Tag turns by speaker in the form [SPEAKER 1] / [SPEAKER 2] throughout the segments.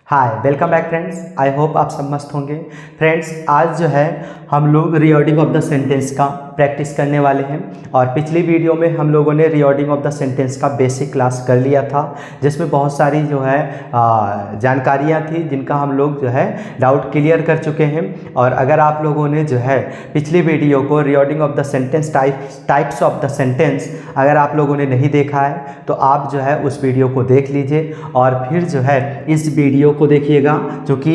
[SPEAKER 1] Hi welcome back friends. I hope आप सब मस्त होंगे। फ्रेंड्स आज जो है हम लोग रीऑर्डिंग ऑफ द सेंटेंस का प्रैक्टिस करने वाले हैं और पिछली वीडियो में हम लोगों ने रीऑर्डिंग ऑफ द सेंटेंस का बेसिक क्लास कर लिया था, जिसमें बहुत सारी जो है जानकारियाँ थी जिनका हम लोग जो है डाउट क्लियर कर चुके हैं। और अगर आप लोगों ने जो है पिछली वीडियो को reordering of the sentence types of the sentence अगर आप लोगों ने नहीं देखा है तो आप जो है उस वीडियो को देख लीजिए और फिर जो है इस वीडियो को देखिएगा, क्योंकि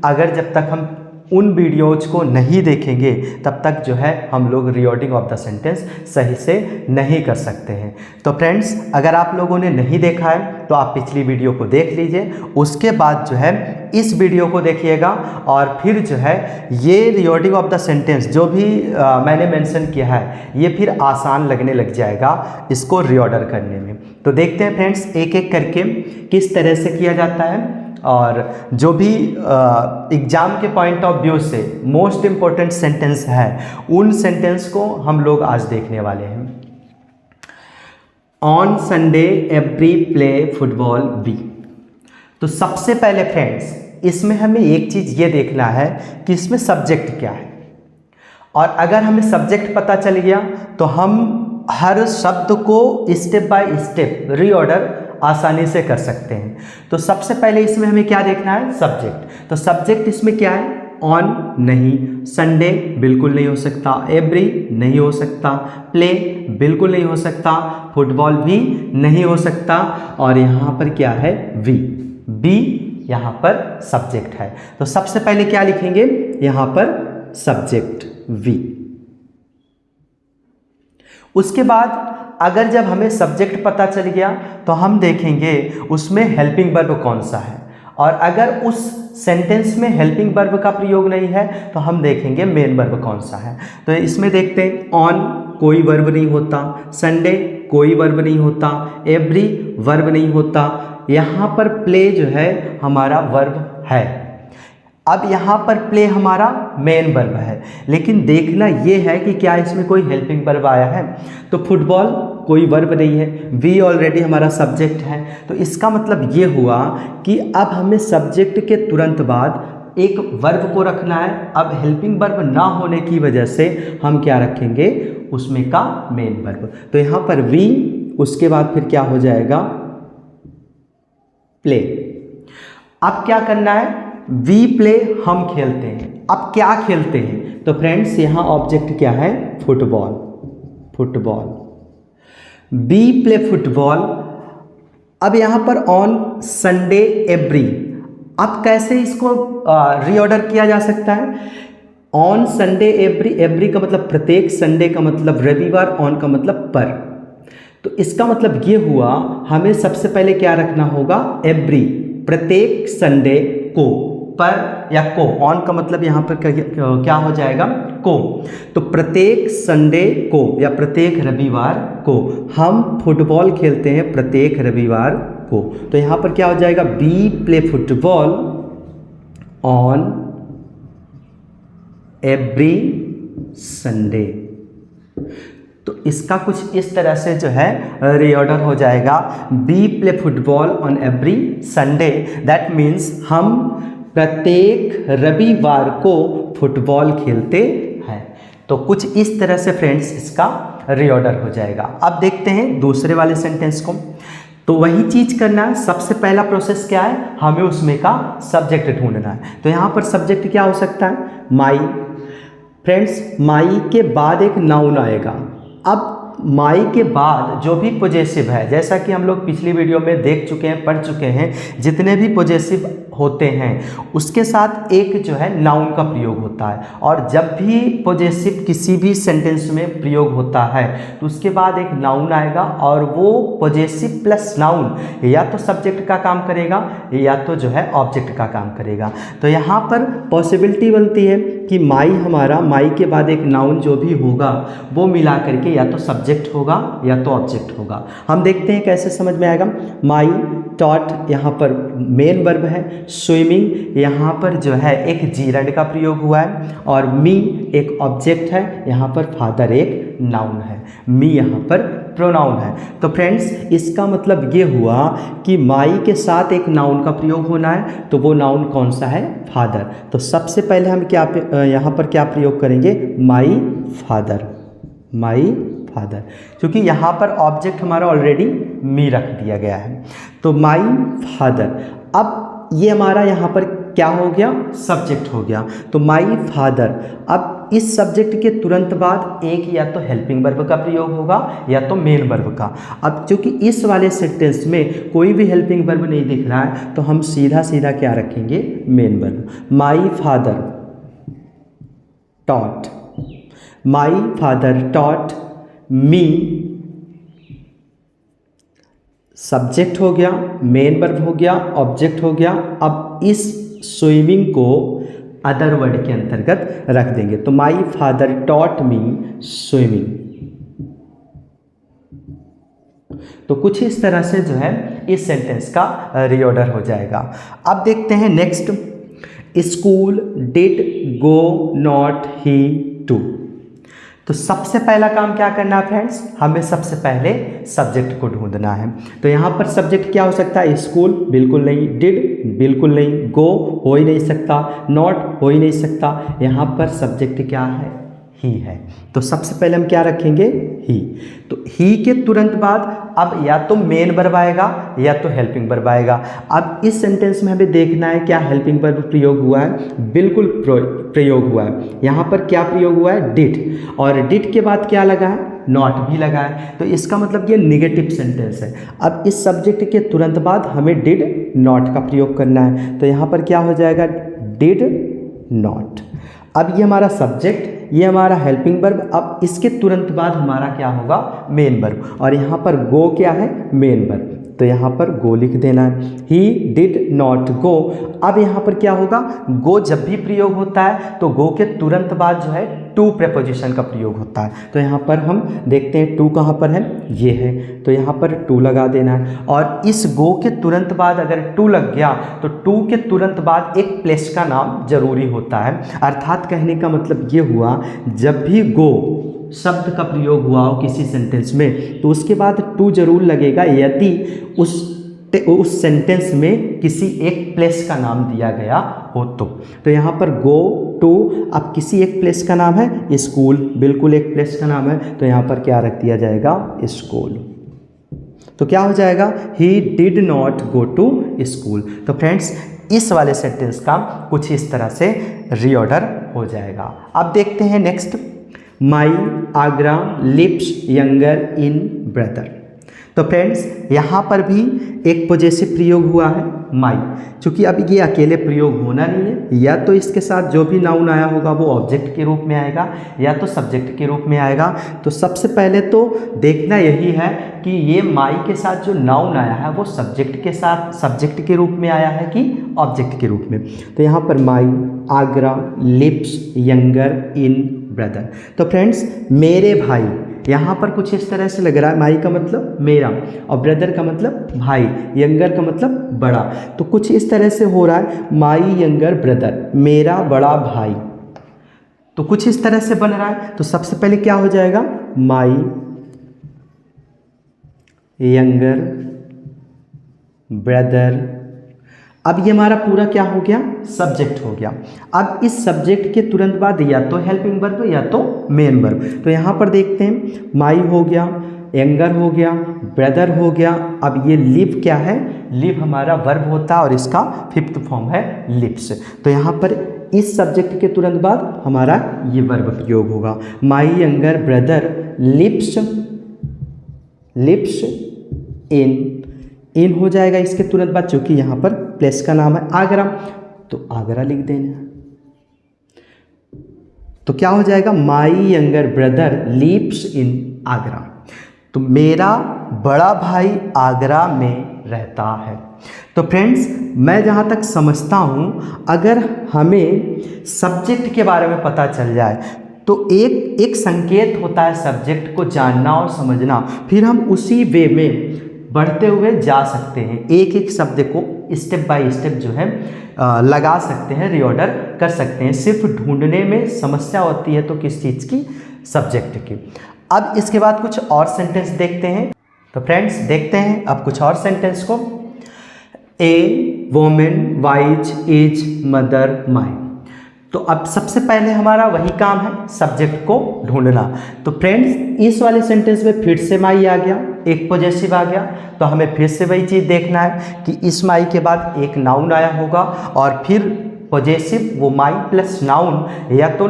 [SPEAKER 1] अगर जब तक हम उन वीडियोज को नहीं देखेंगे तब तक जो है हम लोग रीऑर्डिंग ऑफ द सेंटेंस सही से नहीं कर सकते हैं। तो फ्रेंड्स अगर आप लोगों ने नहीं देखा है तो आप पिछली वीडियो को देख लीजिए, उसके बाद जो है इस वीडियो को देखिएगा और फिर जो है ये रीऑर्डिंग ऑफ द सेंटेंस जो भी मैंने मेंशन किया है ये फिर आसान लगने लग जाएगा इसको रीऑर्डर करने में। तो देखते हैं फ्रेंड्स एक एक करके किस तरह से किया जाता है और जो भी एग्ज़ाम के पॉइंट ऑफ व्यू से मोस्ट इम्पोर्टेंट सेंटेंस है उन सेंटेंस को हम लोग आज देखने वाले हैं। On Sunday every play football we. तो सबसे पहले फ्रेंड्स इसमें हमें एक चीज़ ये देखना है कि इसमें सब्जेक्ट क्या है, और अगर हमें सब्जेक्ट पता चल गया तो हम हर शब्द को स्टेप बाय स्टेप रीऑर्डर आसानी से कर सकते हैं। तो सबसे पहले इसमें हमें क्या देखना है, सब्जेक्ट। तो सब्जेक्ट इसमें क्या है, ऑन नहीं, संडे बिल्कुल नहीं हो सकता, एवरी नहीं हो सकता, प्ले बिल्कुल नहीं हो सकता, फुटबॉल भी नहीं हो सकता, और यहाँ पर क्या है, वी। बी यहाँ पर सब्जेक्ट है। तो सबसे पहले क्या लिखेंगे, यहाँ पर सब्जेक्ट वी। उसके बाद अगर जब हमें सब्जेक्ट पता चल गया तो हम देखेंगे उसमें हेल्पिंग वर्ब कौन सा है, और अगर उस सेंटेंस में हेल्पिंग वर्ब का प्रयोग नहीं है तो हम देखेंगे मेन वर्ब कौन सा है। तो इसमें देखते हैं ऑन कोई वर्ब नहीं होता, संडे कोई वर्ब नहीं होता, एवरी वर्ब नहीं होता, यहाँ पर प्ले जो है हमारा वर्ब है। अब यहाँ पर प्ले हमारा मेन वर्ब है, लेकिन देखना ये है कि क्या इसमें कोई हेल्पिंग वर्ब आया है। तो फुटबॉल कोई वर्ब नहीं है, वी ऑलरेडी हमारा सब्जेक्ट है। तो इसका मतलब ये हुआ कि अब हमें सब्जेक्ट के तुरंत बाद एक वर्ब को रखना है। अब हेल्पिंग वर्ब ना होने की वजह से हम क्या रखेंगे, उसमें का मेन वर्ब। तो यहाँ पर वी, उसके बाद फिर क्या हो जाएगा, प्ले। अब क्या करना है, वी प्ले हम खेलते हैं। अब क्या खेलते हैं, तो फ्रेंड्स यहाँ ऑब्जेक्ट क्या है, football, football. We play football. अब यहाँ पर ऑन संडे एवरी, अब कैसे इसको रीऑर्डर किया जा सकता है, ऑन संडे एवरी, एवरी का मतलब प्रत्येक, संडे का मतलब रविवार, ऑन का मतलब पर। तो इसका मतलब ये हुआ हमें सबसे पहले क्या रखना होगा, एवरी, प्रत्येक संडे को, पर या को, ऑन का मतलब यहाँ पर क्या हो जाएगा, को। तो प्रत्येक संडे को या प्रत्येक रविवार को हम फुटबॉल खेलते हैं, प्रत्येक रविवार को। तो यहाँ पर क्या हो जाएगा, we play football on every Sunday. तो इसका कुछ इस तरह से जो है रीऑर्डर हो जाएगा, we play football on every Sunday. That means हम प्रत्येक रविवार को फुटबॉल खेलते हैं। तो कुछ इस तरह से फ्रेंड्स इसका रीऑर्डर हो जाएगा। अब देखते हैं दूसरे वाले सेंटेंस को। तो वही चीज़ करना है, सबसे पहला प्रोसेस क्या है, हमें उसमें का सब्जेक्ट ढूंढना है। तो यहाँ पर सब्जेक्ट क्या हो सकता है, माई। फ्रेंड्स माई के बाद एक नाउन आएगा। अब माई के बाद जो भी पॉजेसिव है, जैसा कि हम लोग पिछली वीडियो में देख चुके हैं, पढ़ चुके हैं, जितने भी पॉजेसिव होते हैं उसके साथ एक जो है नाउन का प्रयोग होता है। और जब भी पॉजेसिव किसी भी सेंटेंस में प्रयोग होता है तो उसके बाद एक नाउन आएगा, और वो पॉजेसिव प्लस नाउन या तो सब्जेक्ट का काम करेगा या तो जो है ऑब्जेक्ट का काम करेगा। तो यहाँ पर पॉसिबिलिटी बनती है कि माई हमारा, माई के बाद एक नाउन जो भी होगा वो मिला करके या तो सब्जेक्ट होगा या तो ऑब्जेक्ट होगा। हम देखते हैं कैसे समझ में आएगा। माई टॉट यहाँ पर मेन वर्ब है, स्विमिंग यहाँ पर जो है एक जीरंड का प्रयोग हुआ है, और मी एक ऑब्जेक्ट है, यहाँ पर फादर एक नाउन है, मी यहाँ पर प्रोनाउन है। तो फ्रेंड्स इसका मतलब ये हुआ कि माई के साथ एक नाउन का प्रयोग होना है, तो वो नाउन कौन सा है? फादर। तो सबसे पहले हम क्या यहाँ पर क्या प्रयोग करेंगे? माई फादर, माई फादर, क्योंकि यहाँ पर ऑब्जेक्ट हमारा ऑलरेडी मी रख दिया गया है। तो माई फादर, अब ये हमारा यहाँ पर क्या हो गया? सब्जेक्ट हो गया। तो माई फादर, अब इस सब्जेक्ट के तुरंत बाद एक या तो हेल्पिंग वर्ब का प्रयोग होगा या तो मेन वर्ब का। अब क्योंकि इस वाले सेंटेंस में कोई भी हेल्पिंग वर्ब नहीं दिख रहा है, तो हम सीधा सीधा क्या रखेंगे? Main verb. My father taught, my father taught me, subject हो गया, मेन वर्ब हो गया, ऑब्जेक्ट हो गया। अब इस स्विमिंग को अदर वर्ड के अंतर्गत रख देंगे। तो my father taught me swimming. तो कुछ इस तरह से जो है इस सेंटेंस का रीऑर्डर हो जाएगा। अब देखते हैं next, school did go not he to. तो सबसे पहला काम क्या करना है फ्रेंड्स? हमें सबसे पहले सब्जेक्ट को ढूंढना है। तो यहाँ पर सब्जेक्ट क्या हो सकता है? स्कूल बिल्कुल नहीं, डिड बिल्कुल नहीं, गो हो ही नहीं सकता, नॉट हो ही नहीं सकता। यहाँ पर सब्जेक्ट क्या है? ही है। तो सबसे पहले हम क्या रखेंगे? ही। तो ही के तुरंत बाद अब या तो मेन वर्ब आएगा या तो हेल्पिंग वर्ब आएगा। अब इस सेंटेंस में हमें देखना है क्या हेल्पिंग वर्ब प्रयोग हुआ है? बिल्कुल प्रयोग हुआ है। यहाँ पर क्या प्रयोग हुआ है? डिड, और डिड के बाद क्या लगा है? नॉट भी लगा है। तो इसका मतलब ये निगेटिव सेंटेंस है। अब इस सब्जेक्ट के तुरंत बाद हमें डिड नॉट का प्रयोग करना है। तो यहाँ पर क्या हो जाएगा? Did not. अब ये हमारा सब्जेक्ट, ये हमारा हेल्पिंग वर्ब। अब इसके तुरंत बाद हमारा क्या होगा? Main verb. और यहाँ पर गो क्या है? Main verb. तो यहाँ पर गो लिख देना है। ही डिड नॉट गो। अब यहाँ पर क्या होगा? गो जब भी प्रयोग होता है तो गो के तुरंत बाद जो है टू प्रेपोजिशन का प्रयोग होता है। तो यहाँ पर हम देखते हैं टू कहाँ पर है? ये है। तो यहाँ पर टू लगा देना है। और इस गो के तुरंत बाद अगर टू लग गया तो टू के तुरंत बाद एक प्लेस का नाम जरूरी होता है। अर्थात कहने का मतलब ये हुआ, जब भी गो शब्द का प्रयोग हुआ हो किसी सेंटेंस में तो उसके बाद टू जरूर लगेगा, यदि उस सेंटेंस में किसी एक प्लेस का नाम दिया गया हो तो यहाँ पर गो टू, अब किसी एक प्लेस का नाम है? स्कूल, बिल्कुल एक प्लेस का नाम है। तो यहाँ पर क्या रख दिया जाएगा? स्कूल। तो क्या हो जाएगा? He did not go to school. तो फ्रेंड्स इस वाले सेंटेंस का कुछ इस तरह से रीऑर्डर हो जाएगा। अब देखते हैं next, my Agra lives younger in brother. तो फ्रेंड्स यहाँ पर भी एक पॉजेसिव प्रयोग हुआ है माई, क्योंकि अब ये अकेले प्रयोग होना नहीं है। या तो इसके साथ जो भी नाउन आया होगा वो ऑब्जेक्ट के रूप में आएगा या तो सब्जेक्ट के रूप में आएगा। तो सबसे पहले तो देखना यही है कि ये माई के साथ जो नाउन आया है वो सब्जेक्ट के साथ सब्जेक्ट के रूप में आया है कि ऑब्जेक्ट के रूप में। तो यहाँ पर my Agra lives younger in brother. तो फ्रेंड्स मेरे भाई, यहाँ पर कुछ इस तरह से लग रहा है, माई का मतलब मेरा और ब्रदर का मतलब भाई, यंगर का मतलब बड़ा। तो कुछ इस तरह से हो रहा है, माई यंगर ब्रदर, मेरा बड़ा भाई। तो कुछ इस तरह से बन रहा है। तो सबसे पहले क्या हो जाएगा? My younger brother. अब ये हमारा पूरा क्या हो गया? सब्जेक्ट हो गया। अब इस सब्जेक्ट के तुरंत बाद या तो हेल्पिंग वर्ब या तो मेन वर्ब। तो यहाँ पर देखते हैं, माई हो गया, यंगर हो गया, ब्रदर हो गया। अब ये लिव क्या है? लिव हमारा वर्ब होता है और इसका फिफ्थ फॉर्म है लिव्स। तो यहाँ पर इस सब्जेक्ट के तुरंत बाद हमारा ये वर्ब प्रयोग होगा, my younger brother lives in हो जाएगा इसके तुरंत बाद, चूंकि यहाँ पर प्लेस का नाम है आगरा तो आगरा लिख देना। तो क्या हो जाएगा? My younger brother lives in Agra. तो मेरा बड़ा भाई आगरा में रहता है। तो फ्रेंड्स मैं जहाँ तक समझता हूँ, अगर हमें सब्जेक्ट के बारे में पता चल जाए तो एक संकेत होता है सब्जेक्ट को जानना और समझना, फिर हम उसी वे में बढ़ते हुए जा सकते हैं, एक एक शब्द को स्टेप बाय स्टेप जो है लगा सकते हैं, रीऑर्डर कर सकते हैं। सिर्फ ढूंढने में समस्या होती है तो किस चीज़ की, सब्जेक्ट की। अब इसके बाद कुछ और सेंटेंस देखते हैं। तो फ्रेंड्स देखते हैं अब कुछ और सेंटेंस को। A women wise is mother my. तो अब सबसे पहले हमारा वही काम है, सब्जेक्ट को ढूंढना। तो फ्रेंड्स इस वाले सेंटेंस में फिर से माई आ गया, एक पॉजेसिव आ गया, तो हमें फिर से वही चीज़ देखना है कि इस माई के बाद एक नाउन आया होगा और फिर पॉजेसिव वो माई प्लस नाउन या तो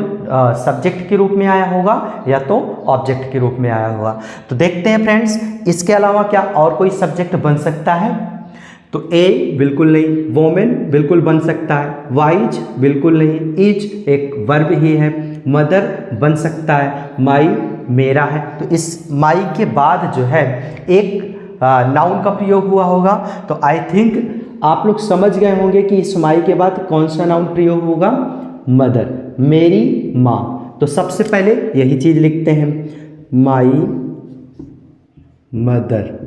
[SPEAKER 1] सब्जेक्ट के रूप में आया होगा या तो ऑब्जेक्ट के रूप में आया होगा। तो देखते हैं फ्रेंड्स इसके अलावा क्या और कोई सब्जेक्ट बन सकता है। तो ए बिल्कुल नहीं, वोमेन बिल्कुल बन सकता है, वाइज बिल्कुल नहीं, इज एक वर्ब ही है, मदर बन सकता है, माई मेरा है। तो इस माई के बाद जो है एक नाउन का प्रयोग हुआ होगा। तो आई थिंक आप लोग समझ गए होंगे कि इस माई के बाद कौन सा नाउन प्रयोग होगा, मदर, मेरी माँ। तो सबसे पहले यही चीज़ लिखते हैं, माई मदर।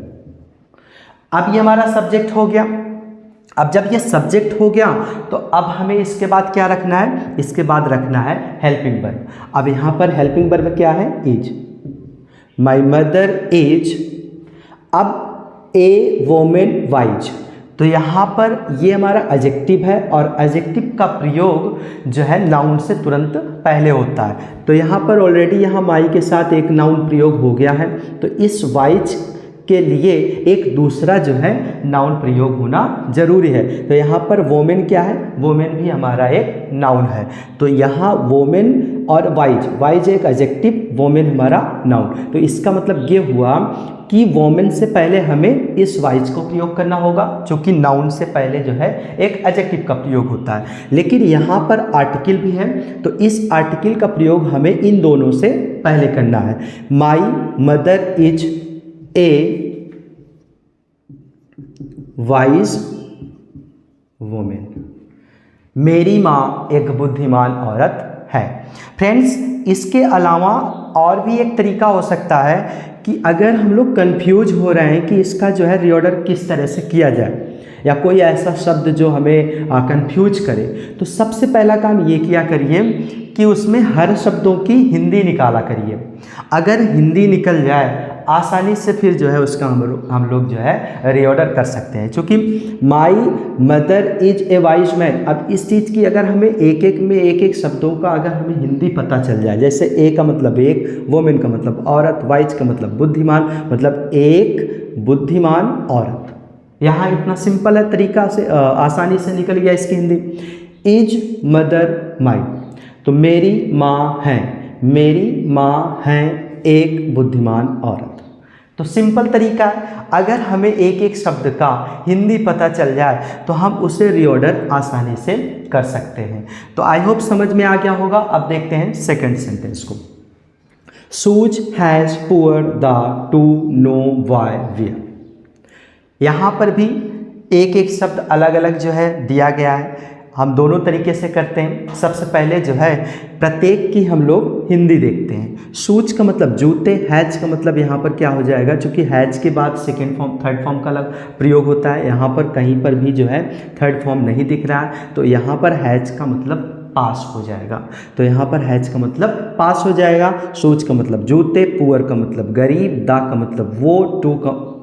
[SPEAKER 1] अब ये हमारा सब्जेक्ट हो गया। अब जब ये सब्जेक्ट हो गया तो अब हमें इसके बाद क्या रखना है, इसके बाद रखना है हेल्पिंग वर्ब। अब यहाँ पर हेल्पिंग वर्ब क्या है, इज, माई मदर इज। अब ए वोमेन वाइज, तो यहाँ पर ये हमारा एडजेक्टिव है और एडजेक्टिव का प्रयोग जो है नाउन से तुरंत पहले होता है। तो यहाँ पर ऑलरेडी यहाँ माई के साथ एक नाउन प्रयोग हो गया है, तो इस वाइज के लिए एक दूसरा जो है नाउन प्रयोग होना जरूरी है। तो यहाँ पर वोमेन क्या है, वोमेन भी हमारा एक नाउन है। तो यहाँ वोमेन और वाइज, वाइज एक एडजेक्टिव, वोमेन हमारा नाउन। तो इसका मतलब ये हुआ कि वोमेन से पहले हमें इस वाइज को प्रयोग करना होगा, क्योंकि नाउन से पहले जो है एक एडजेक्टिव का प्रयोग होता है। लेकिन यहाँ पर आर्टिकल भी है, तो इस आर्टिकल का प्रयोग हमें इन दोनों से पहले करना है। My mother is a wise women, मेरी माँ एक बुद्धिमान औरत है। फ्रेंड्स इसके अलावा और भी एक तरीका हो सकता है कि अगर हम लोग कंफ्यूज हो रहे हैं कि इसका जो है रीऑर्डर किस तरह से किया जाए, या कोई ऐसा शब्द जो हमें कंफ्यूज करे, तो सबसे पहला काम ये किया करिए कि उसमें हर शब्दों की हिंदी निकाला करिए। अगर हिंदी निकल जाए आसानी से फिर जो है उसका हम लोग जो है रीऑर्डर कर सकते हैं। क्योंकि my mother is a wise man, अब इस चीज़ की अगर हमें एक एक शब्दों का अगर हमें हिंदी पता चल जाए, जैसे ए का मतलब एक, वोमेन का मतलब औरत, वाइज का मतलब बुद्धिमान, मतलब एक बुद्धिमान औरत। यहाँ इतना सिंपल है तरीका से आसानी से निकल गया इसकी हिंदी। इज मदर माई, तो मेरी माँ है, मेरी माँ है एक बुद्धिमान औरत। तो सिंपल तरीका है, अगर हमें एक एक शब्द का हिंदी पता चल जाए तो हम उसे रीऑर्डर आसानी से कर सकते हैं। तो आई होप समझ में आ गया होगा। अब देखते हैं सेकंड सेंटेंस को। Sue's has poor the to know why where. यहाँ पर भी एक एक शब्द अलग अलग जो है दिया गया है। हम दोनों तरीके से करते हैं। सबसे पहले जो है प्रत्येक की हम लोग हिंदी देखते हैं। शूज का मतलब जूते, हैज का मतलब यहाँ पर क्या हो जाएगा, क्योंकि हैज के बाद सेकेंड फॉर्म थर्ड फॉर्म का अलग प्रयोग होता है। यहाँ पर कहीं पर भी जो है थर्ड फॉर्म नहीं दिख रहा है, तो यहाँ पर हैज का मतलब पास हो जाएगा। तो यहाँ पर हैज का मतलब पास हो जाएगा। शूज का मतलब जूते, पुअर का मतलब गरीब, दा का मतलब वो,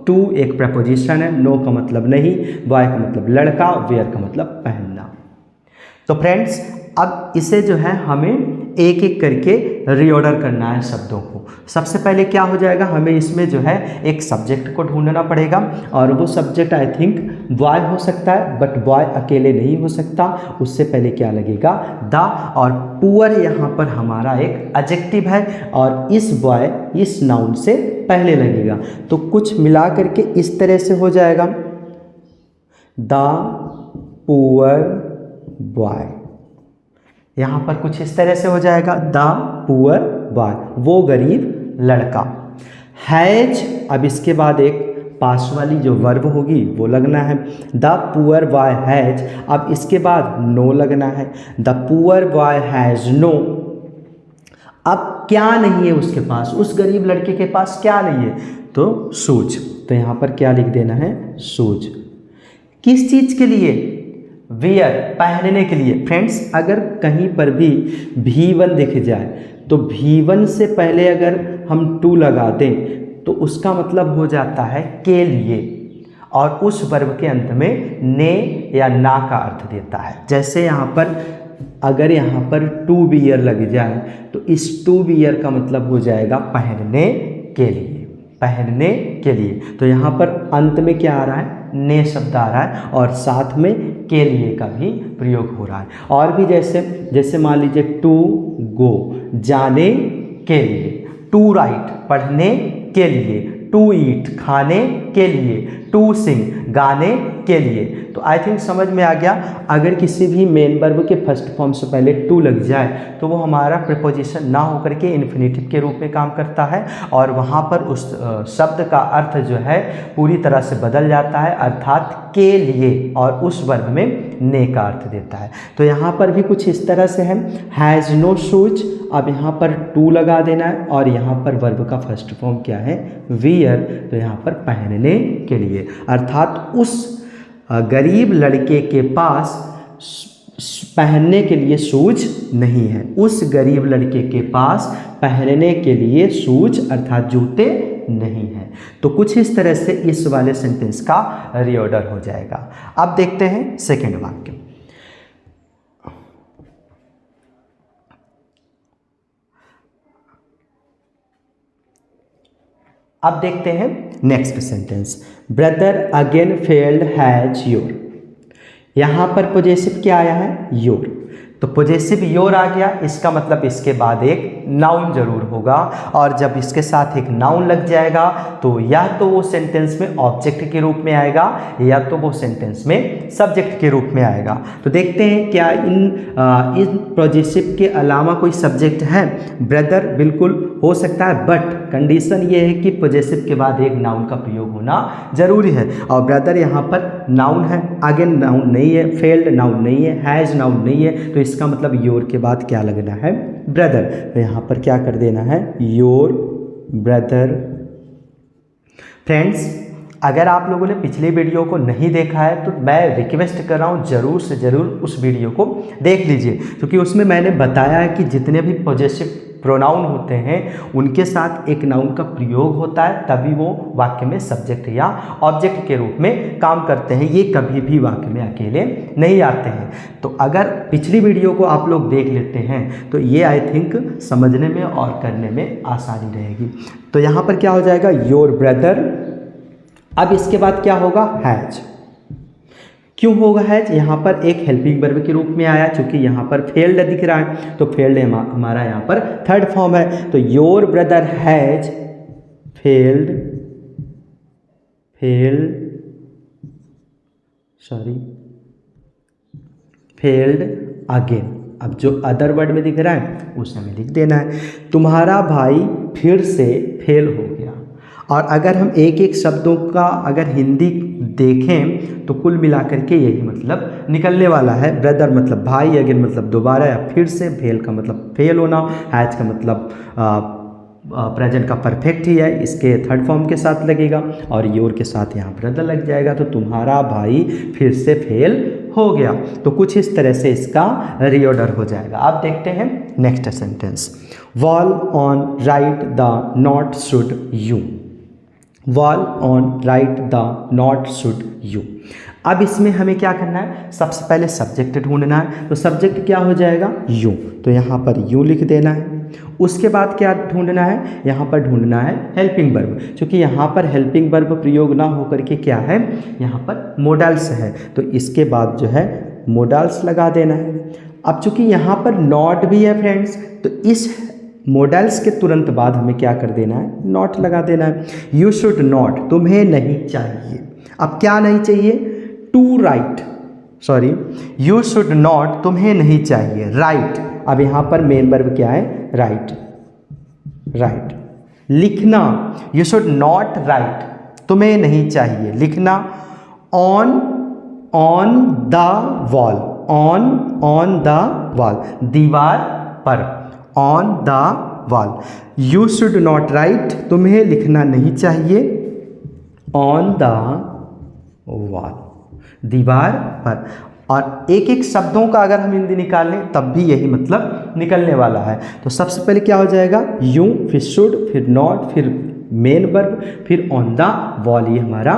[SPEAKER 1] टू एक प्रपोजिशन है, नो का मतलब नहीं, बॉय का मतलब लड़का, वेयर का मतलब पहनना। तो फ्रेंड्स अब इसे जो है हमें एक एक करके रीऑर्डर करना है शब्दों को। सबसे पहले क्या हो जाएगा, हमें इसमें जो है एक सब्जेक्ट को ढूंढना पड़ेगा, और वो सब्जेक्ट आई थिंक बॉय हो सकता है, बट बॉय अकेले नहीं हो सकता। उससे पहले क्या लगेगा, द, और पुअर यहाँ पर हमारा एक एडजेक्टिव है, और इस बॉय इस नाउन से पहले लगेगा। तो कुछ मिला करके इस तरह से हो जाएगा, द पुअर बॉय। यहाँ पर कुछ इस तरह से हो जाएगा, द पुअर बॉय, वो गरीब लड़का। हैज, अब इसके बाद एक पास वाली जो वर्ब होगी वो लगना है, द पुअर बॉय हैज। अब इसके बाद नो लगना है, the poor boy has no. अब क्या नहीं है उसके पास, उस गरीब लड़के के पास क्या नहीं है, तो शूज। तो यहाँ पर क्या लिख देना है, शूज। किस चीज़ के लिए, वियर, पहनने के लिए। फ्रेंड्स अगर कहीं पर भी V1 दिख जाए तो V1 से पहले अगर हम टू लगा दें तो उसका मतलब हो जाता है के लिए, और उस वर्ब के अंत में ने या ना का अर्थ देता है। जैसे यहाँ पर अगर यहाँ पर टू वियर लग जाए तो इस टू वियर का मतलब हो जाएगा पहनने के लिए, पहनने के लिए। तो यहाँ पर अंत में क्या आ रहा है, ने शब्द आ रहा है और साथ में के लिए का भी प्रयोग हो रहा है। और भी जैसे मान लीजिए टू गो, जाने के लिए, टू राइट, पढ़ने के लिए, टू ईट, खाने के लिए, टू सिंग, गाने के लिए। तो आई थिंक समझ में आ गया। अगर किसी भी मेन वर्ब के फर्स्ट फॉर्म से पहले टू लग जाए तो वो हमारा प्रीपोजिशन ना होकर के इन्फिनेटिव के रूप में काम करता है और वहाँ पर उस शब्द का अर्थ जो है पूरी तरह से बदल जाता है, अर्थात के लिए, और उस वर्ब में ने का अर्थ देता है। तो यहाँ पर भी कुछ इस तरह से है, हैज़ नो शूज, अब यहाँ पर टू लगा देना है और यहाँ पर वर्ब का फर्स्ट फॉर्म क्या है, वियर, तो यहाँ पर पहनने के लिए, अर्थात उस गरीब लड़के के पास पहनने के लिए शूज नहीं है। उस गरीब लड़के के पास पहनने के लिए शूज अर्थात जूते नहीं है। तो कुछ इस तरह से इस वाले सेंटेंस का रीऑर्डर हो जाएगा। अब देखते हैं सेकंड वाक्य। अब देखते हैं next sentence, brother again failed has your. यहाँ पर पॉजेसिव क्या आया है, योर। तो पॉजेसिव योर आ गया, इसका मतलब इसके बाद एक नाउन जरूर होगा, और जब इसके साथ एक नाउन लग जाएगा तो या तो वो सेंटेंस में ऑब्जेक्ट के रूप में आएगा या तो वो सेंटेंस में सब्जेक्ट के रूप में आएगा। तो देखते हैं क्या इन पॉजेसिव के अलावा कोई सब्जेक्ट है। ब्रदर बिल्कुल हो सकता है, बट कंडीशन ये है कि पॉजेसिव के बाद एक नाउन का प्रयोग होना जरूरी है, और ब्रदर यहाँ पर नाउन है, अगेन नाउन नहीं है, फेल्ड नाउन नहीं है, हैज नाउन नहीं है। तो इसका मतलब योर के बाद क्या लगना है, ब्रदर। तो यहाँ पर क्या कर देना है, योर ब्रदर। फ्रेंड्स अगर आप लोगों ने पिछले वीडियो को नहीं देखा है तो मैं रिक्वेस्ट कर रहा हूँ ज़रूर से ज़रूर उस वीडियो को देख लीजिए, क्योंकि उसमें मैंने बताया है कि जितने भी पॉजेसिव प्रोनाउन होते हैं उनके साथ एक नाउन का प्रयोग होता है, तभी वो वाक्य में सब्जेक्ट या ऑब्जेक्ट के रूप में काम करते हैं। ये कभी भी वाक्य में अकेले नहीं आते हैं। तो अगर पिछली वीडियो को आप लोग देख लेते हैं तो ये आई थिंक समझने में और करने में आसानी रहेगी। तो यहाँ पर क्या हो जाएगा, योर ब्रदर। अब इसके बाद क्या होगा, हैज। क्यों होगा हैज, यहाँ पर एक हेल्पिंग वर्ब के रूप में आया, क्योंकि यहाँ पर फेल्ड दिख रहा है तो फेल्ड हमारा यहाँ पर थर्ड फॉर्म है। तो your brother has failed again. अब जो अदर वर्ड में दिख रहा है उसे हमें लिख देना है, तुम्हारा भाई फिर से फेल हो गया। और अगर हम एक एक शब्दों का अगर हिंदी देखें तो कुल मिलाकर के यही मतलब निकलने वाला है। ब्रदर मतलब भाई, अगेन मतलब दोबारा या फिर से, फेल का मतलब फेल होना, हैज का मतलब प्रेजेंट का परफेक्ट ही है, इसके थर्ड फॉर्म के साथ लगेगा, और योर के साथ यहाँ ब्रदर लग जाएगा। तो तुम्हारा भाई फिर से फेल हो गया। तो कुछ इस तरह से इसका रीऑर्डर हो जाएगा। अब देखते हैं next sentence, wall on right the not should you. Wall on right the not should you. अब इसमें हमें क्या करना है, सबसे पहले सब्जेक्ट ढूंढना है। तो सब्जेक्ट क्या हो जाएगा, यू। तो यहाँ पर यू लिख देना है। उसके बाद क्या ढूंढना है, यहाँ पर ढूंढना है हेल्पिंग वर्ब, क्योंकि यहाँ पर हेल्पिंग वर्ब प्रयोग ना होकर के क्या है, यहाँ पर मोडल्स है, तो इसके बाद जो है मोडल्स लगा देना है। अब चूंकि यहाँ पर नॉट भी है फ्रेंड्स, तो इस मोडल्स के तुरंत बाद हमें क्या कर देना है, नॉट लगा देना है। यू शुड नॉट, तुम्हें नहीं चाहिए। अब क्या नहीं चाहिए, to write, sorry, you should not, तुम्हें नहीं चाहिए, राइट। अब यहाँ पर मेन वर्ब क्या है, राइट। राइट लिखना, यू शुड नॉट राइट, तुम्हें नहीं चाहिए लिखना। On the wall, on the wall, दीवार पर, on the wall. You should not right, तुम्हें लिखना नहीं चाहिए ऑन द वॉल, दीवार पर। और एक एक शब्दों का अगर हम हिंदी निकाल लें तब भी यही मतलब निकलने वाला है। तो सबसे पहले क्या हो जाएगा, यूं, फिर शुड, फिर नॉट, फिर मेन वर्ब, फिर ऑन द वॉल, ये हमारा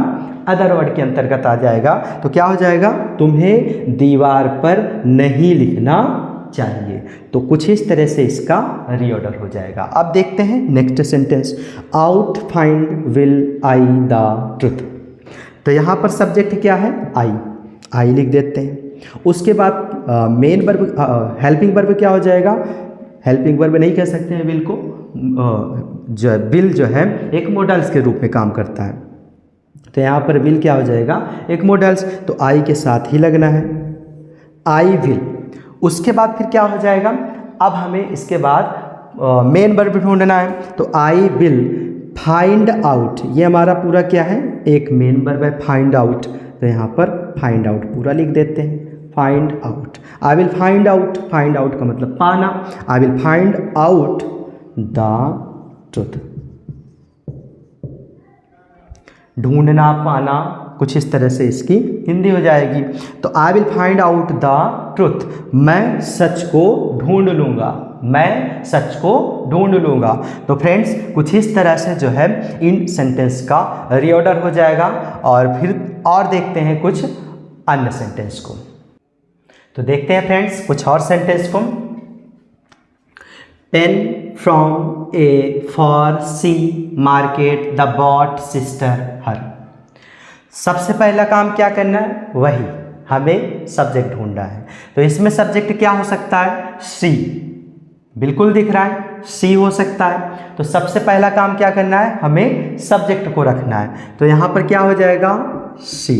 [SPEAKER 1] अदर वर्ड के अंतर्गत आ जाएगा। तो क्या हो जाएगा, तुम्हें दीवार पर नहीं लिखना चाहिए। तो कुछ इस तरह से इसका रीऑर्डर हो जाएगा। अब देखते हैं next sentence, out find will I the truth. तो यहाँ पर सब्जेक्ट क्या है, आई लिख देते हैं। उसके बाद मेन वर्ब, हेल्पिंग वर्ब क्या हो जाएगा, हेल्पिंग वर्ब नहीं कह सकते हैं विल को, जो विल जो है एक मॉडल्स के रूप में काम करता है। तो यहाँ पर विल क्या हो जाएगा, एक मॉडल्स, तो आई के साथ ही लगना है, आई विल। उसके बाद फिर क्या हो जाएगा, अब हमें इसके बाद मेन वर्ब ढूंढना है। तो आई विल फाइंड आउट, ये हमारा पूरा क्या है, एक मेन वर्ब है फाइंड आउट। तो यहाँ पर फाइंड आउट पूरा लिख देते हैं, find out. I will find out, find out का मतलब पाना, I will find out the truth, ढूंढना, पाना, कुछ इस तरह से इसकी हिंदी हो जाएगी। तो I will find out the truth, मैं सच को ढूंढ लूँगा, मैं सच को ढूंढ लूँगा। तो फ्रेंड्स कुछ इस तरह से जो है इन सेंटेंस का रीऑर्डर हो जाएगा। और फिर और देखते हैं कुछ अन्य सेंटेंस को। तो देखते हैं फ्रेंड्स कुछ और सेंटेंस को। Pen from a for she market the bought sister her. सबसे पहला काम क्या करना है, वही हमें सब्जेक्ट ढूंढना है। तो इसमें सब्जेक्ट क्या हो सकता है, सी, बिल्कुल दिख रहा है, सी हो सकता है। तो सबसे पहला काम क्या करना है, हमें सब्जेक्ट को रखना है। तो यहाँ पर क्या हो जाएगा, सी।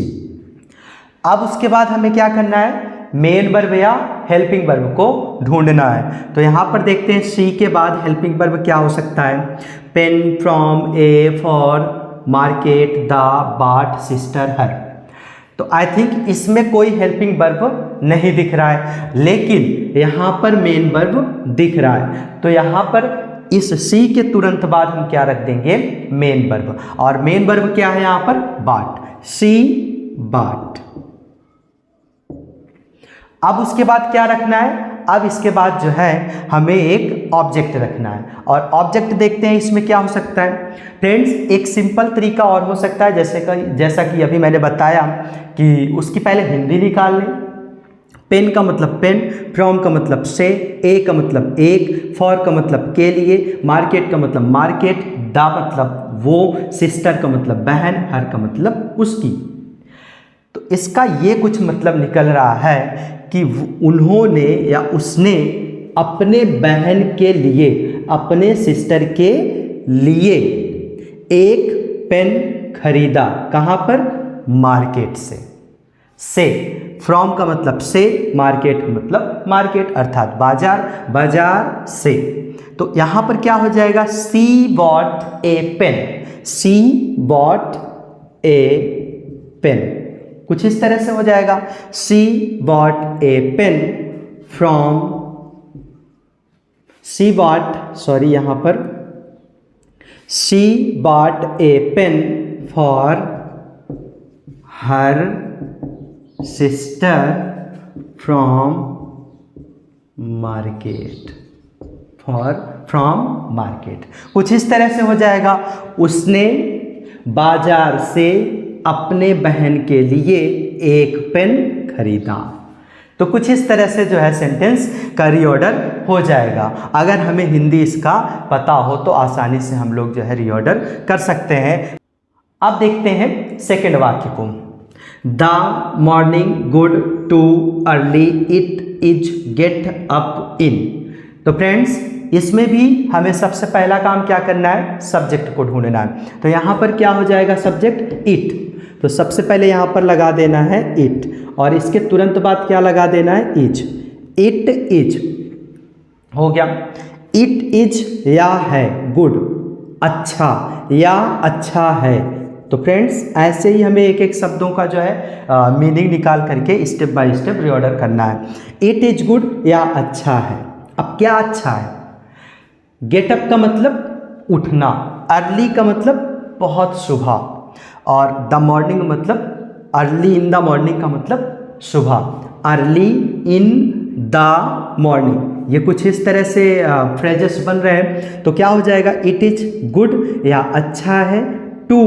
[SPEAKER 1] अब उसके बाद हमें क्या करना है, मेन वर्ब या हेल्पिंग वर्ब को ढूंढना है। तो यहाँ पर देखते हैं सी के बाद हेल्पिंग वर्ब क्या हो सकता है, pen from a for market the bought sister her. तो आई थिंक इसमें कोई हेल्पिंग वर्ब नहीं दिख रहा है, लेकिन यहाँ पर मेन वर्ब दिख रहा है। तो यहाँ पर इस सी के तुरंत बाद हम क्या रख देंगे, मेन वर्ब। और मेन वर्ब क्या है यहाँ पर, बाट, सी बाट। अब उसके बाद क्या रखना है, अब इसके बाद जो है हमें एक ऑब्जेक्ट रखना है। और ऑब्जेक्ट देखते हैं इसमें क्या हो सकता है। फ्रेंड्स एक सिंपल तरीका और हो सकता है, जैसा कि अभी मैंने बताया कि उसकी पहले हिंदी निकाल लें। पेन का मतलब पेन, फ्रॉम का मतलब से, ए का मतलब एक, फॉर का मतलब के लिए, मार्केट का मतलब मार्केट, द मतलब वो, सिस्टर का मतलब बहन, हर का मतलब उसकी। तो इसका ये कुछ मतलब निकल रहा है कि उन्होंने या उसने अपने बहन के लिए, अपने सिस्टर के लिए एक पेन खरीदा। कहाँ पर, मार्केट से फ्रॉम का मतलब से, मार्केट का मतलब मार्केट अर्थात बाजार, बाजार से। तो यहाँ पर क्या हो जाएगा, she bought a pen, she bought a pen, कुछ इस तरह से हो जाएगा, she bought a pen from, she bought, sorry यहाँ पर she bought a pen for her sister from market, from market, कुछ इस तरह से हो जाएगा। उसने बाजार से अपने बहन के लिए एक पेन खरीदा। तो कुछ इस तरह से जो है सेंटेंस का रीऑर्डर हो जाएगा। अगर हमें हिंदी इसका पता हो तो आसानी से हम लोग जो है रीऑर्डर कर सकते हैं। अब देखते हैं सेकंड वाक्य को, the morning good too early it is get up in. तो फ्रेंड्स इसमें भी हमें सबसे पहला काम क्या करना है, सब्जेक्ट को ढूंढना है। तो यहाँ पर क्या हो जाएगा, सब्जेक्ट इट। तो सबसे पहले यहाँ पर लगा देना है इट, और इसके तुरंत बाद क्या लगा देना है, इज। इट इज हो गया। इट इज या है गुड, अच्छा, या अच्छा है। तो फ्रेंड्स ऐसे ही हमें एक एक शब्दों का जो है मीनिंग निकाल करके स्टेप बाय स्टेप रीऑर्डर करना है। इट इज गुड या अच्छा है। अब क्या अच्छा है, गेटअप का मतलब उठना, अर्ली का मतलब बहुत सुबह, और द मॉर्निंग मतलब अर्ली इन द मॉर्निंग का मतलब सुबह, अर्ली इन द मॉर्निंग। ये कुछ इस तरह से फ्रेजेस बन रहे हैं। तो क्या हो जाएगा, इट इज गुड या अच्छा है to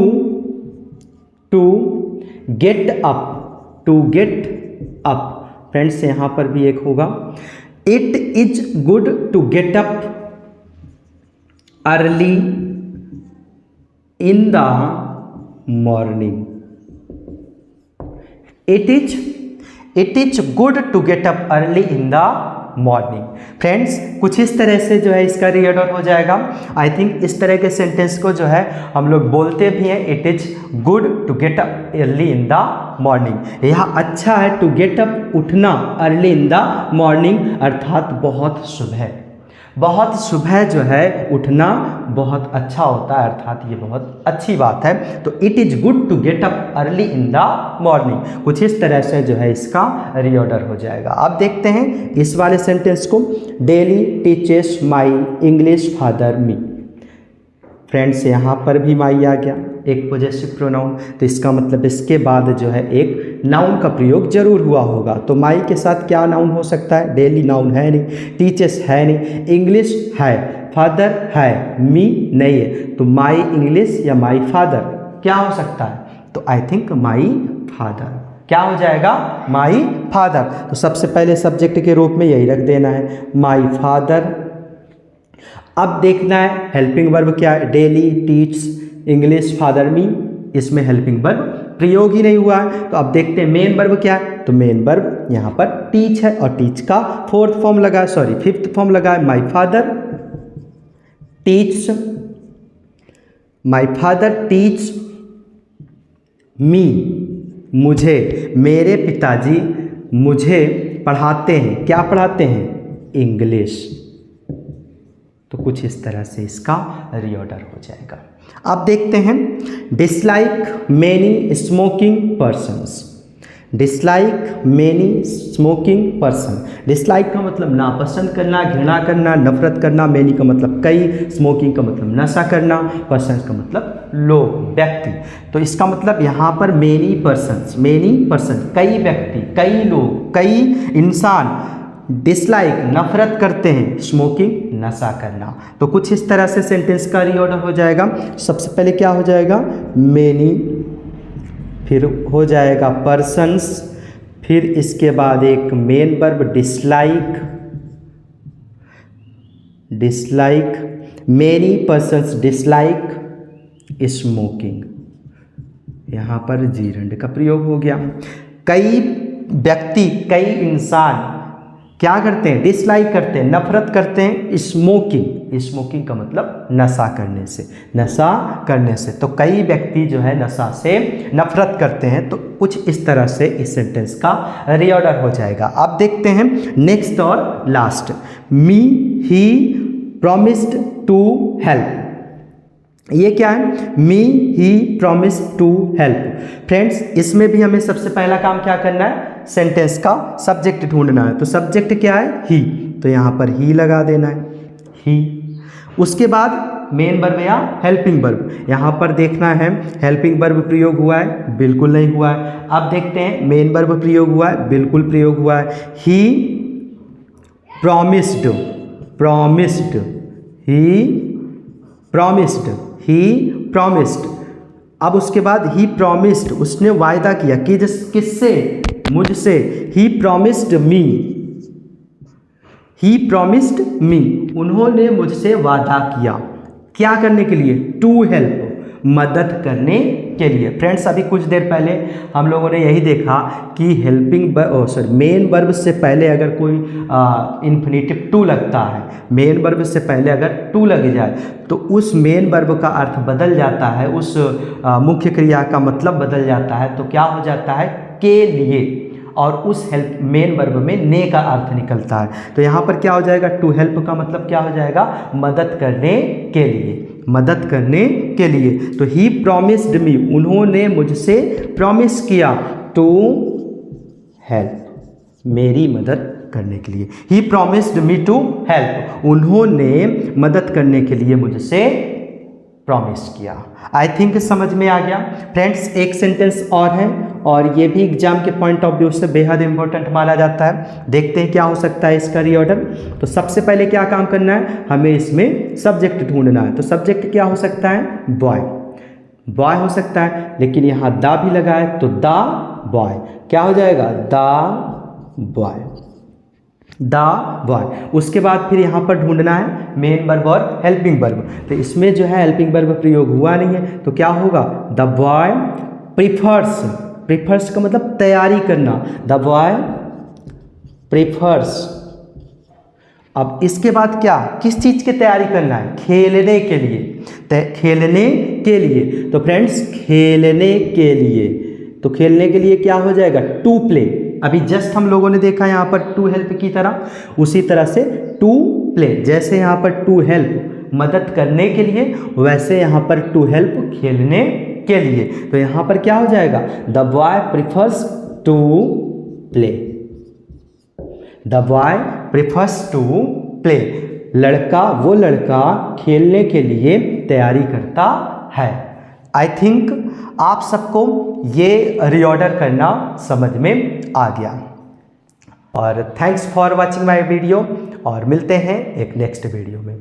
[SPEAKER 1] get up, to get up. Friends यहाँ पर भी एक होगा, it is good to get up early in the morning. It is good to get up early in the morning. Friends कुछ इस तरह से जो है इसका रीऑर्डर हो जाएगा। आई थिंक इस तरह के सेंटेंस को जो है हम लोग बोलते भी हैं, it is good to get up early in the morning. यह अच्छा है टू गेट अप, उठना, अर्ली इन द मॉर्निंग अर्थात बहुत सुबह। बहुत सुबह जो है उठना बहुत अच्छा होता है, अर्थात ये बहुत अच्छी बात है। तो it is good to get up early in the morning, कुछ इस तरह से जो है इसका रीऑर्डर हो जाएगा। अब देखते हैं इस वाले सेंटेंस को, daily teaches my English father me. Friends यहाँ पर भी माई आ गया, एक पॉजेसिव प्रोनाउन, तो इसका मतलब इसके बाद जो है एक नाउन का प्रयोग जरूर हुआ होगा। तो माई के साथ क्या नाउन हो सकता है, डेली नाउन है नहीं, टीचर्स है नहीं, इंग्लिश है, फादर है, मी नहीं है। तो माई इंग्लिश या माई फादर क्या हो सकता है, तो आई थिंक माई फादर। क्या हो जाएगा, माई फादर। तो सबसे पहले सब्जेक्ट के रूप में यही रख देना है, माई फादर। अब देखना है हेल्पिंग वर्ब क्या है, डेली टीच इंग्लिश फादर मी, इसमें हेल्पिंग वर्ब प्रयोग ही नहीं हुआ है। तो अब देखते हैं मेन वर्ब क्या है, तो मेन वर्ब यहाँ पर टीच है और टीच का फिफ्थ फॉर्म लगा है my father teach, my father teach me, मुझे, मेरे पिताजी मुझे पढ़ाते हैं, क्या पढ़ाते हैं, इंग्लिश। तो कुछ इस तरह से इसका रीऑर्डर हो जाएगा। अब देखते हैं dislike many smoking persons. Dislike many smoking person, dislike का मतलब नापसंद करना, घृणा करना, नफरत करना, मेनी का मतलब कई, स्मोकिंग का मतलब नशा करना, पर्सन का मतलब लोग, व्यक्ति। तो इसका मतलब यहाँ पर मेनी पर्सन कई व्यक्ति, कई लोग, कई इंसान डिसलाइक नफरत करते हैं, स्मोकिंग नशा करना। तो कुछ इस तरह से सेंटेंस का रीऑर्डर हो जाएगा। सबसे पहले क्या हो जाएगा, मेनी, फिर हो जाएगा पर्सन्स, फिर इसके बाद एक main verb dislike, many persons dislike smoking, यहाँ पर जीरंड का प्रयोग हो गया। कई व्यक्ति, कई इंसान क्या करते हैं, डिसलाइक करते हैं, नफरत करते हैं स्मोकिंग का मतलब नशा करने से। तो कई व्यक्ति जो है नशा से नफरत करते हैं। तो कुछ इस तरह से इस सेंटेंस का रीऑर्डर हो जाएगा। अब देखते हैं नेक्स्ट और last, me he promised to help. ये क्या है, me he promise to help. Friends इसमें भी हमें सबसे पहला काम क्या करना है, सेंटेंस का सब्जेक्ट ढूंढना है। तो सब्जेक्ट क्या है, ही, तो यहाँ पर ही लगा देना है, ही। उसके बाद मेन वर्ब या हेल्पिंग वर्ब, यहाँ पर देखना है हेल्पिंग वर्ब प्रयोग हुआ है, बिल्कुल नहीं हुआ है। अब देखते हैं मेन वर्ब प्रयोग हुआ है, बिल्कुल प्रयोग हुआ है। He promised, he promised. अब उसके बाद ही प्रॉमिस्ड, उसने वायदा किया कि किससे, मुझसे। ही प्रॉमिस्ड मी, उन्होंने मुझसे वादा किया, क्या करने के लिए, टू हेल्प, मदद करने के लिए। फ्रेंड्स अभी कुछ देर पहले हम लोगों ने यही देखा कि मेन वर्ब से पहले अगर कोई इन्फिनेटिव टू लगता है, मेन वर्ब से पहले अगर टू लग जाए तो उस मेन वर्ब का अर्थ बदल जाता है, उस मुख्य क्रिया का मतलब बदल जाता है। तो क्या हो जाता है, के लिए, और उस हेल्प मेन वर्ब में ने का अर्थ निकलता है। तो यहाँ पर क्या हो जाएगा, टू हेल्प का मतलब क्या हो जाएगा, मदद करने के लिए। तो ही प्रॉमिस्ड मी, उन्होंने मुझसे प्रॉमिस किया, टू हेल्प, मेरी मदद करने के लिए। He promised me to help, उन्होंने मदद करने के लिए मुझसे प्रॉमिस किया। आई थिंक समझ में आ गया। फ्रेंड्स एक सेंटेंस और है और ये भी एग्जाम के पॉइंट ऑफ व्यू से बेहद इंपॉर्टेंट माना जाता है। देखते हैं क्या हो सकता है इसका रीऑर्डर। तो सबसे पहले क्या काम करना है, हमें इसमें सब्जेक्ट ढूंढना है। तो सब्जेक्ट क्या हो सकता है, बॉय, बॉय हो सकता है, लेकिन यहाँ दा भी लगा है तो दा बॉय क्या हो जाएगा, दा बॉय, द बॉय। उसके बाद फिर यहाँ पर ढूंढना है मेन वर्ब और हेल्पिंग वर्ब। तो इसमें जो है हेल्पिंग वर्ब प्रयोग हुआ नहीं है, तो क्या होगा, द बॉय प्रीफर्स, प्रीफर्स का मतलब तैयारी करना, द बॉय प्रीफर्स। अब इसके बाद क्या, किस चीज़ की तैयारी करना है, खेलने के लिए, खेलने के लिए। तो फ्रेंड्स खेलने के लिए, तो खेलने के लिए क्या हो जाएगा, टू प्ले। अभी जस्ट हम लोगों ने देखा यहाँ पर टू हेल्प की तरह, उसी तरह से टू प्ले, जैसे यहाँ पर टू हेल्प मदद करने के लिए, वैसे यहाँ पर टू हेल्प खेलने के लिए। तो यहाँ पर क्या हो जाएगा, the boy prefers to play, the boy prefers to play. लड़का, वो लड़का खेलने के लिए तैयारी करता है। आई थिंक आप सबको ये रीऑर्डर करना समझ में आ गया। और thanks for watching my video, और मिलते हैं एक नेक्स्ट वीडियो में।